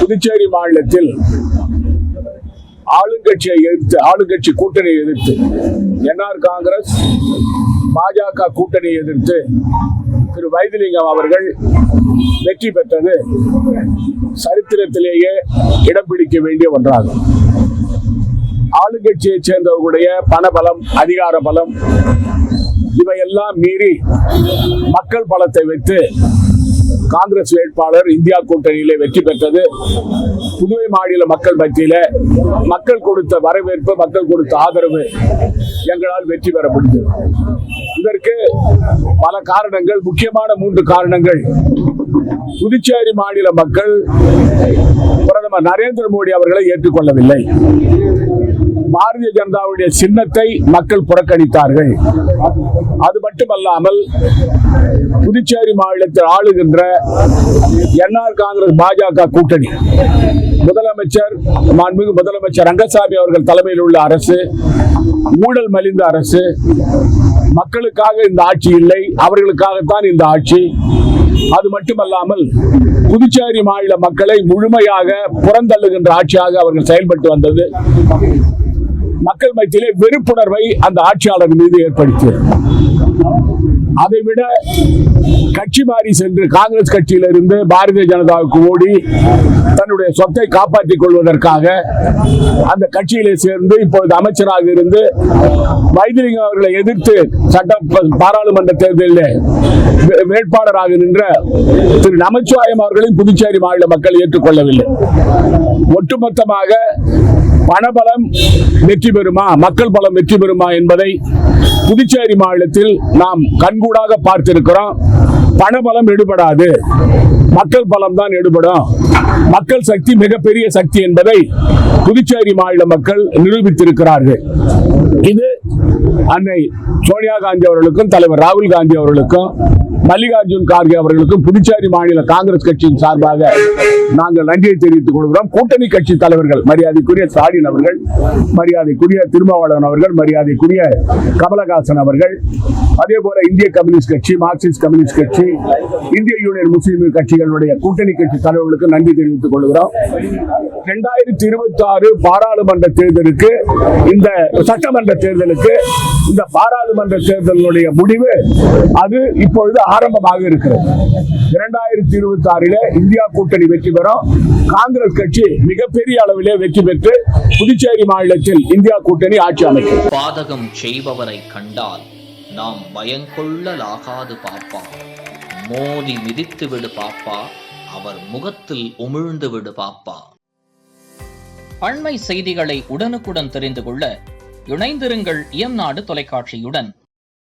புதுச்சேரி மாநிலத்தில் ஆளுங்கட்சியை எதிர்த்து, ஆளுங்கட்சி கூட்டணியை எதிர்த்து, என்ஆர் காங்கிரஸ் பாஜக கூட்டணியை எதிர்த்து திரு வைத்திலிங்கம் அவர்கள் வெற்றி பெற்றது சரித்திரத்திலேயே இடம் பிடிக்க வேண்டிய ஒன்றாகும். ஆளுங்கட்சியை சேர்ந்தவர்களுடைய பணபலம், அதிகார பலம் இவையெல்லாம் மீறி மக்கள் பலத்தை வைத்து காங்கிரஸ் வேட்பாளர் இந்தியா கூட்டணியிலே வெற்றி பெற்றது. புதுவை மாநில மக்கள் மத்தியில மக்கள் கொடுத்த வரவேற்பு, மக்கள் கொடுத்த ஆதரவு எங்களால் வெற்றி பெற முடிந்தது. இதற்கு பல காரணங்கள், முக்கியமான 3 காரணங்கள். புதுச்சேரி மாநில மக்கள் பிரதமர் நரேந்திர மோடி அவர்களை ஏற்றுக்கொள்ளவில்லை. பாரதிய ஜனதாவுடைய சின்னத்தை மக்கள் புறக்கணித்தார்கள். அது மட்டுமல்லாமல் புதுச்சேரி மாநிலத்தில் ஆளுகின்ற என்ஆர் காங்கிரஸ் பாஜக கூட்டணி, முதலமைச்சர் மாண்புமிகு முதலமைச்சர் ரங்கசாமி அவர்கள் தலைமையில் உள்ள அரசு ஊழல் மலிந்த அரசு. மக்களுக்காக இந்த ஆட்சி இல்லை, அவர்களுக்காகத்தான் இந்த ஆட்சி. அது மட்டுமல்லாமல் புதுச்சேரி மாநில மக்களை முழுமையாக புறந்தள்ளுகின்ற ஆட்சியாக அவர்கள் செயல்பட்டு வந்தது. மக்கள் மத்தியிலே வெறுப்புணர்வை அந்த ஆட்சியாளர் மீது ஏற்படுத்தியது. அதைவிட கட்சி மாறி சென்று காங்கிரஸ் கட்சியிலிருந்து பாரதிய ஜனதாவுக்கு ஓடி தன்னுடைய சொத்தை காப்பாற்றிக் கொள்வதற்காக அந்த கட்சியிலே சேர்ந்து இப்பொழுது அமைச்சராக இருந்து வைத்திலிங்கம் அவர்களை எதிர்த்து பாராளுமன்ற தேர்தலில் வேட்பாளராக நின்ற திரு நமச்சிவாயம் அவர்களையும் புதுச்சேரி மாநில மக்கள் ஏற்றுக்கொள்ளவில்லை. ஒட்டுமொத்தமாக பணபலம் வெற்றி பெறுமா, மக்கள் பலம் வெற்றி பெறுமா என்பதை புதுச்சேரி மாநிலத்தில் நாம் கண்கூடாக பார்த்திருக்கிறோம். பணபலம் எடுபடாது, மக்கள் பலம் தான் எடுபடும். மக்கள் சக்தி மிகப்பெரிய சக்தி என்பதை புதுச்சேரி மாநில மக்கள் நிரூபித்திருக்கிறார்கள். இது அன்னை சோனியா காந்தி அவர்களுக்கும், தலைவர் ராகுல் காந்தி அவர்களுக்கும், மல்லிகார்ஜுன் கார்கே அவர்களுக்கும் புதுச்சேரி மாநில காங்கிரஸ் கட்சியின் சார்பாக நாங்கள் நன்றியை தெரிவித்துக் கொள்கிறோம். கூட்டணி கட்சி தலைவர்கள் மரியாதைக்குரிய ஸ்டாலின் அவர்கள், மரியாதைக்குரிய திருமாவளவன் அவர்கள், மரியாதைக்குரிய கமலஹாசன் அவர்கள், அதே போல இந்திய கம்யூனிஸ்ட் கட்சி, மார்க்சிஸ்ட் கம்யூனிஸ்ட் கட்சி, இந்திய யூனியன் முஸ்லீம் கட்சிகளுடைய கூட்டணி கட்சி தலைவர்களுக்கு நன்றி தெரிவித்துக் கொள்கிறோம். 2026 பாராளுமன்ற தேர்தலுக்கு, இந்த சட்டமன்ற தேர்தலுக்கு, இந்த பாராளுமன்ற தேர்தலுடைய முடிவு அது இப்பொழுது ஆரம்பமாக இருக்கிறது. 2026 இந்தியா கூட்டணி வெற்றி பெறும். காங்கிரஸ் கட்சி மிகப்பெரிய அளவிலே வெற்றி பெற்று புதுச்சேரி மாநிலத்தில் இந்தியா கூட்டணி ஆட்சி அமைக்கும். பாதகம் செய்பவரை கண்டால் நாம் பயங்கொள்ளலாகாது பாப்பா, மோதி மிதித்து விடு பாப்பா, அவர் முகத்தில் உமிழ்ந்து விடு பாப்பா. அண்மை செய்திகளை உடனுக்குடன் தெரிந்து கொள்ள இணைந்திருங்கள் எம் நாடு தொலைக்காட்சியுடன்.